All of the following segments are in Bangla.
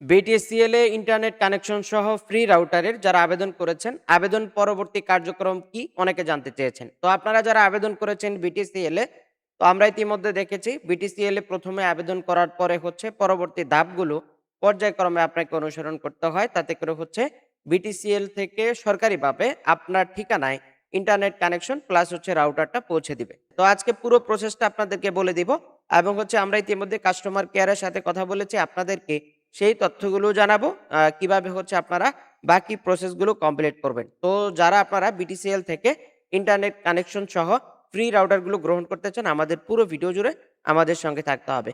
বিটিসিএল এ ইন্টারনেট কানেকশন সহ ফ্রি রাউটারের যারা আবেদন করেছেন, আবেদন পরবর্তী কার্যক্রম কি অনেকে জানতে চেয়েছেন। তো আপনারা যারা আবেদন করেছেন বিটিসিএল এ, তো আমরা ইতিমধ্যে দেখেছি বিটিসিএল এ প্রথমে আবেদন করার পরে হচ্ছে পরবর্তী ধাপগুলো পর্যায়ক্রমে আপনাকে অনুসরণ করতে হয়। তাতে করে হচ্ছে বিটিসিএল থেকে সরকারিভাবে আপনার ঠিকানায় ইন্টারনেট কানেকশন প্লাস হচ্ছে রাউটারটা পৌঁছে দিবে। তো আজকে পুরো প্রসেসটা আপনাদেরকে বলে দিব এবং হচ্ছে আমরা ইতিমধ্যে কাস্টমার কেয়ারের সাথে কথা বলেছি আপনাদেরকে সেই তথ্যগুলো জানাবো কিভাবে হচ্ছে আপনারা বাকি প্রসেসগুলো কমপ্লিট করবেন। তো যারা আপনারা বিটিসিএল থেকে ইন্টারনেট কানেকশন সহ ফ্রি রাউটারগুলো গ্রহণ করতে চান, আমাদের পুরো ভিডিও জুড়ে আমাদের সঙ্গে থাকতে হবে।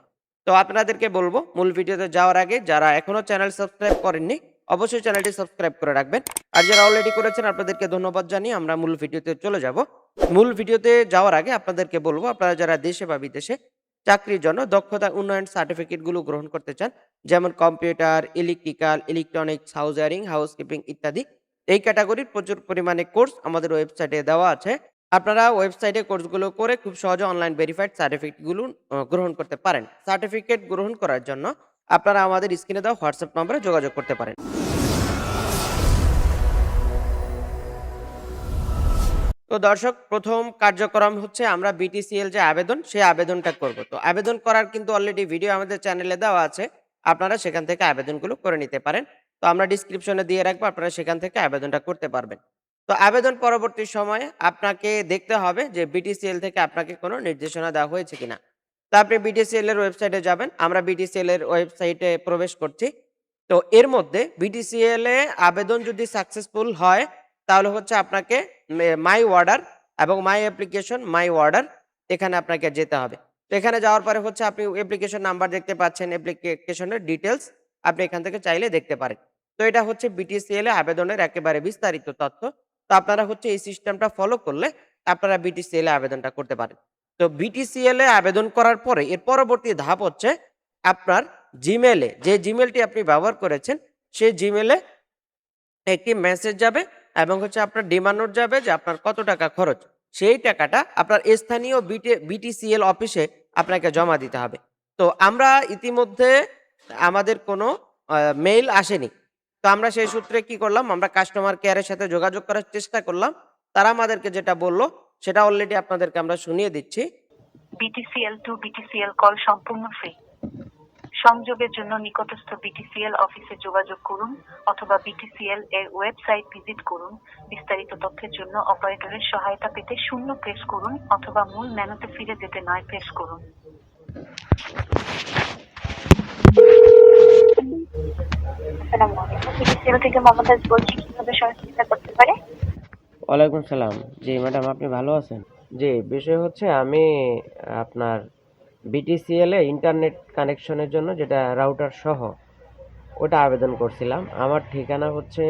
তো আপনাদেরকে বলবো মূল ভিডিওতে যাওয়ার আগে যারা এখনো চ্যানেল সাবস্ক্রাইব করেননি, অবশ্যই চ্যানেলটি সাবস্ক্রাইব করে রাখবেন। আর যারা অলরেডি করেছেন আপনাদেরকে ধন্যবাদ জানিয়ে আমরা মূল ভিডিওতে চলে যাব। মূল ভিডিওতে যাওয়ার আগে আপনাদেরকে বলবো আপনারা যারা দেশে বা বিদেশে চাকরির জন্য দক্ষতা উন্নয়ন সার্টিফিকেটগুলো গ্রহণ করতে চান, যেমন computer, electrical, electronics, house wiring, housekeeping ইত্যাদি। এই ক্যাটাগরির প্রচুর পরিমাণে কোর্স আমাদের ওয়েবসাইটে দেওয়া আছে। আপনারা ওয়েবসাইটে কোর্সগুলো করে খুব সহজে অনলাইন ভেরিফাইড সার্টিফিকেটগুলো গ্রহণ করতে পারেন। সার্টিফিকেট গ্রহণ করার জন্য আপনারা আমাদের স্ক্রিনে দেওয়া হোয়াটসঅ্যাপ নম্বরে যোগাযোগ করতে পারেন। তো দর্শক, প্রথম কার্যক্রম হচ্ছে আমরা বিটিসিএল যে আবেদন, সেই আবেদনটা করব। তো আবেদন করার কিন্তু অলরেডি ভিডিও আমাদের চ্যানেলে দেওয়া আছে। আপনারা সেখান থেকে আবেদনগুলো করে নিতে পারেন। তো আমরা ডিসক্রিপশনে দিয়ে রাখবো, আপনারা সেখান থেকে আবেদনটা করতে পারবেন। তো আবেদন পরবর্তী সময়ে আপনাকে দেখতে হবে যে বিটিসিএল থেকে আপনাকে কোনো নির্দেশনা দেওয়া হয়েছে কিনা। তো আপনি বিটিসিএল এর ওয়েবসাইটে যাবেন। আমরা বিটিসিএল এর ওয়েবসাইটে প্রবেশ করছি। তো এর মধ্যে বিটিসিএল এ আবেদন যদি সাকসেসফুল হয় তাহলে হচ্ছে আপনাকে মাই অর্ডার এবং মাই অ্যাপ্লিকেশন, মাই অর্ডার এখানে আপনাকে যেতে হবে। তো এখানে যাওয়ার পরে হচ্ছে আপনি অ্যাপ্লিকেশন নাম্বার দেখতে পাচ্ছেন, অ্যাপ্লিকেশনের ডিটেলস আপনি এখান থেকে চাইলে দেখতে পারেন। তো এটা হচ্ছে বিটিসিএল এ আবেদনের একেবারে বিস্তারিত তথ্য। তো আপনারা হচ্ছে এই সিস্টেমটা ফলো করলে আপনারা বিটিসিএল এ আবেদনটা করতে পারেন। তো বিটিসিএল এ আবেদন করার পরে এর পরবর্তী ধাপ হচ্ছে আপনার জিমেলে, যে জিমেলটি আপনি ব্যবহার করেছেন সেই জিমেলে একটি মেসেজ যাবে এবং হচ্ছে আপনার ডিমান্ড নোট যাবে যে আপনার কত টাকা খরচ। সেই টাকাটা আপনার স্থানীয় বিটিসিএল অফিসে আপনাকে জমা দিতে হবে। তো আমরা ইতিমধ্যে আমাদের কোনো মেইল আসেনি। তো আমরা সেই সূত্রে কি করলাম, আমরা কাস্টমার কেয়ারের সাথে যোগাযোগ করার চেষ্টা করলাম। তারা আমাদেরকে যেটা বলল সেটা অলরেডি আপনাদেরকে আমরা শুনিয়ে দিচ্ছি। বিটিসিএল টু বিটিসিএল কল সম্পূর্ণ ফ্রি। সংযোগের জন্য নিকটস্থ বিটিসিএল অফিসে যোগাযোগ করুন অথবা বিটিসিএল এর ওয়েবসাইট ভিজিট করুন। বিস্তারিত তথ্যের জন্য অপারেটরের সহায়তা পেতে 0 প্রেস করুন অথবা মূল মেনুতে ফিরে যেতে 9 প্রেস করুন। আসসালামু আলাইকুম, বিটিসিএল থেকে মমতাজ বলছি, কিভাবে সহযোগিতা করতে পারে? ওয়ালাইকুম সালাম। জি ম্যাডাম, আপনি ভালো আছেন? জি, বিষয় হচ্ছে আমি আপনার বিটিসিএল এ ইন্টারনেট কানেকশনের জন্য যেটা রাউটার সহ ওটা আবেদন করছিলাম। আমার ঠিকানা হচ্ছে,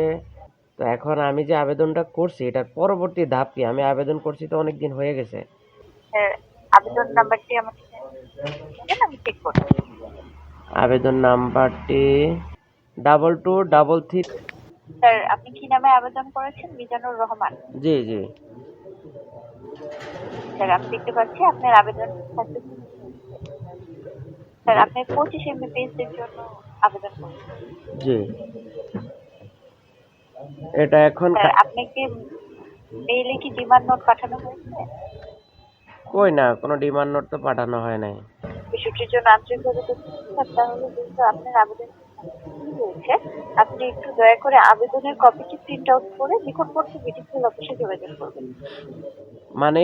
তো এখন আমি যে আবেদনটা করছি এটার পরবর্তী ধাপ কি? আমি আবেদন করছি তো অনেক দিন হয়ে গেছে। স্যার, আবেদন নাম্বারটি আমাকে দেন, আমি চেক করব। আবেদন নাম্বারটি 2223। স্যার, আপনি কি নামে আবেদন করেছেন? মিজানুর রহমান। জি জি। স্যার, আমি দেখতে পাচ্ছি আপনার আবেদন সাকসেসফুল। স্যার, আপনি 25 এমবিপিএস এর জন্য আবেদন করেছেন। জি, এটা এখন স্যার, আপনাকে মেইলে কি ডিমান্ড নোট পাঠানো হয়েছে? কই না, কোনো ডিমান্ড নোট তো পাঠানো হয় নাই। বিষয়টির জন্য আন্তরিকভাবে দুঃখিত। স্যার, তাহলে যেহেতু আপনার আবেদন সাকসেসফুল হয়েছে, আপনি একটু দয়া করে আবেদনের কপিটি প্রিন্ট আউট করে নিকটবর্তী বিটিসিএল অফিসে যোগাযোগ করবেন। মানে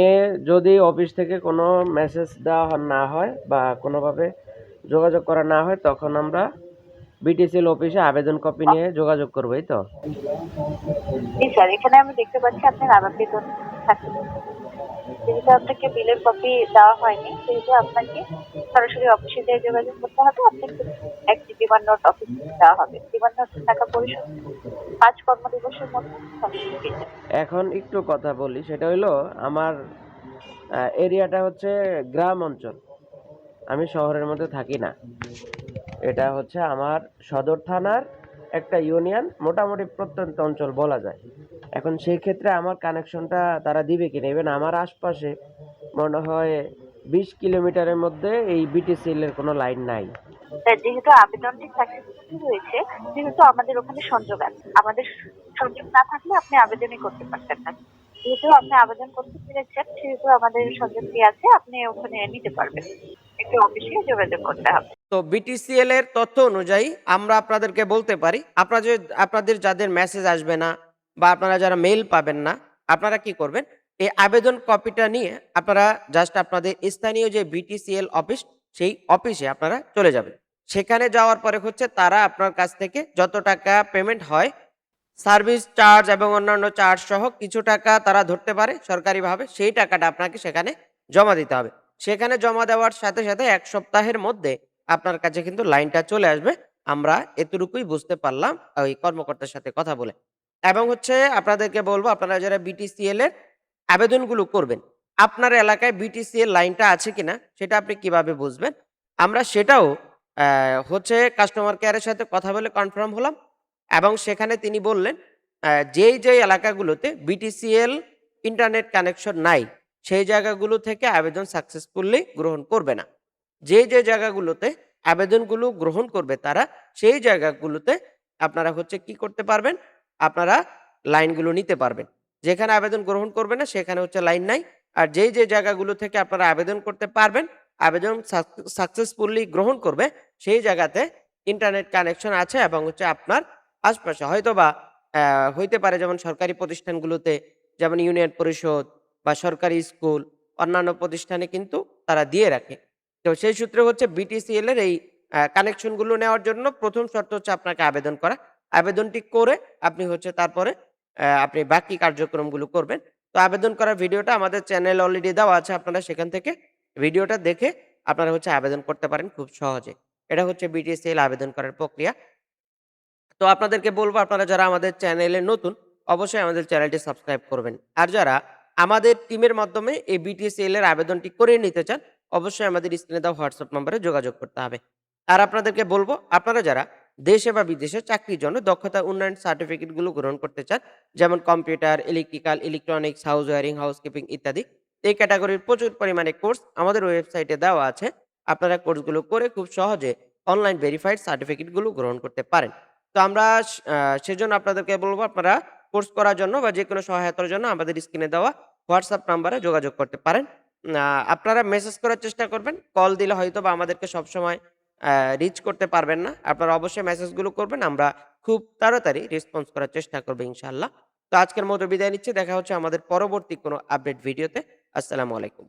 যদি অফিস থেকে কোনো মেসেজ দেওয়া না হয় বা কোনোভাবে যোগাযোগ করা না হয় তখন আমরা বিটিসিএল অফিসে আবেদন কপি নিয়ে যোগাযোগ করবো, এই তো? জি স্যার, এখানে আমি দেখতে পাচ্ছি আপনার আবেদন সাকসেসফুল। যেহেতু আপনাকে বিলের কপি দেওয়া হয়নি, সেহেতু আপনাকে সরাসরি অফিসে যেয়ে যোগাযোগ করতে হবে। আপনাকে একটি ডিমান্ড নোট অফিস দেওয়া হবে। ডিমান্ড নোট টাকা পরিশোধ 5 কর্মদিবসের মধ্যে সম্পূর্ণ পেয়ে যাবেন। এখন একটু কথা বলি, সেটা হলো আমার এরিয়াটা হচ্ছে গ্রাম অঞ্চল, আমি শহরের মধ্যে থাকি না। এটা হচ্ছে আমার সদর থানার একটা ইউনিয়ন, মোটামুটি প্রত্যন্ত অঞ্চল বলা যায়। এখন সেই ক্ষেত্রে আমার কানেকশনটা তারা দিবে কিনা, ইভেন আমার আশপাশে মনে হয় 20 কিলোমিটারের মধ্যে এই বিটিসিএল এর কোনো লাইন নাই। তা যেহেতু আবেদনটি সাকসেসফুল হয়েছে, সেহেতু আমাদের ওখানে সংযোগ আছে। আমাদের সংযোগ না থাকলে আপনি আবেদনই করতে পারতেন না। যেহেতু আপনি আবেদন করতে পেরেছেন, সেহেতু আমাদের সংযোগটি আছে, আপনি ওখানে নিতে পারবেন। একটু অফিসে যোগাযোগ করতে হবে। তো বিটিসিএল এর তথ্য অনুযায়ী আমরা আপনাদেরকে বলতে পারি, আপনাদের যাদের মেসেজ আসবে না বা আপনারা যারা মেইল পাবেন না, আপনারা কি করবেন? এই আবেদন কপিটা নিয়ে আপনারা জাস্ট আপনাদের স্থানীয় যে বিটিসিএল অফিস, সেই অফিসে আপনারা চলে যাবেন। সেখানে যাওয়ার পরে হচ্ছে তারা আপনার কাছ থেকে যত টাকা পেমেন্ট হয়, সার্ভিস চার্জ এবং অন্যান্য চার্জ সহ কিছু টাকা তারা ধরতে পারে সরকারিভাবে, সেই টাকাটা আপনাকে সেখানে জমা দিতে হবে। সেখানে জমা দেওয়ার সাথে, সাথে ১ সপ্তাহের মধ্যে আপনার কাছে কিন্তু লাইনটা চলে আসবে। আমরা এতটুকুই বুঝতে পারলাম ওই কর্মকর্তার সাথে কথা বলে। এবং হচ্ছে আপনাদেরকে বলব, আপনারা যারা বিটিসিএল এর আবেদনগুলো করবেন, আপনার এলাকায় বিটিসিএল লাইনটা আছে কিনা সেটা আপনি কিভাবে বুঝবেন? আমরা সেটাও হচ্ছে কাস্টমার কেয়ারের সাথে কথা বলে কনফার্ম হলাম এবং সেখানে তিনি বললেন যেই এলাকাগুলোতে বিটিসিএল ইন্টারনেট কানেকশন নাই, সেই জায়গাগুলো থেকে আবেদন সাকসেসফুলি গ্রহণ করবে না। যে জায়গাগুলোতে আবেদনগুলো গ্রহণ করবে তারা, সেই জায়গাগুলোতে আপনারা হচ্ছে কি করতে পারবেন? আপনারা লাইনগুলো নিতে পারবেন। যেখানে আবেদন গ্রহণ করবে না সেখানে হচ্ছে লাইন নাই। আর যে জায়গাগুলো থেকে আপনারা আবেদন করতে পারবেন, আবেদন সাকসেসফুলি গ্রহণ করবে, সেই জায়গাতে ইন্টারনেট কানেকশন আছে এবং হচ্ছে আপনার আশপাশে হয়তোবা হইতে পারে যেমন সরকারি প্রতিষ্ঠানগুলোতে, যেমন ইউনিয়ন পরিষদ বা সরকারি স্কুল, অন্যান্য প্রতিষ্ঠানে কিন্তু তারা দিয়ে রাখে। তো সেই সূত্রে হচ্ছে বিটিসিএল এর এই কানেকশনগুলো নেওয়ার জন্য ১ম শর্ত হচ্ছে আপনাকে আবেদন করা। আবেদনটি করে আপনি হচ্ছে তারপরে আপনি বাকি কার্যক্রমগুলো করবেন। তো আবেদন করার ভিডিওটা আমাদের চ্যানেলে অলরেডি দেওয়া আছে। আপনারা সেখান থেকে ভিডিওটা দেখে আপনারা হচ্ছে আবেদন করতে পারেন খুব সহজে। এটা হচ্ছে বিটিসিএল আবেদন করার প্রক্রিয়া। তো আপনাদেরকে বলবো, আপনারা যারা আমাদের চ্যানেলে নতুন, অবশ্যই আমাদের চ্যানেলটি সাবস্ক্রাইব করবেন। আর যারা আমাদের টিমের মাধ্যমে এই বিটিসিএল এর আবেদনটি করে নিতে চান, অবশ্যই আমাদের স্ক্রিনে দেওয়া হোয়াটসঅ্যাপ নম্বরে যোগাযোগ করতে হবে। আর আপনাদেরকে বলবো, আপনারা যারা দেশে বা বিদেশে চাকরির জন্য দক্ষতা উন্নয়ন সার্টিফিকেটগুলো গ্রহণ করতে চান, যেমন computer, electrical, electronics, house wiring, housekeeping ইত্যাদি, এই ক্যাটাগরির প্রচুর পরিমাণে কোর্স আমাদের ওয়েবসাইটে দেওয়া আছে। আপনারা কোর্সগুলো করে খুব সহজে অনলাইন ভেরিফাইড সার্টিফিকেটগুলো গ্রহণ করতে পারেন। তো আমরা সেজন্য আপনাদেরকে বলব, আপনারা কোর্স করার জন্য বা যেকোনো সহায়তার জন্য আমাদের স্ক্রিনে দেওয়া হোয়াটসঅ্যাপ নাম্বারে যোগাযোগ করতে পারেন। আপনারা মেসেজ করার চেষ্টা করবেন। কল দিলে হয়তোবা আমাদেরকে সবসময় রিচ করতে পারবেন না। আপনারা অবশ্যই মেসেজগুলো করবেন। আমরা খুব তাড়াতাড়ি রেসপন্স করার চেষ্টা করব ইনশাআল্লাহ। তো আজকের মতো বিদায় নিচ্ছি। দেখা হচ্ছে আমাদের পরবর্তী কোনো আপডেট ভিডিওতে। আসসালামু আলাইকুম।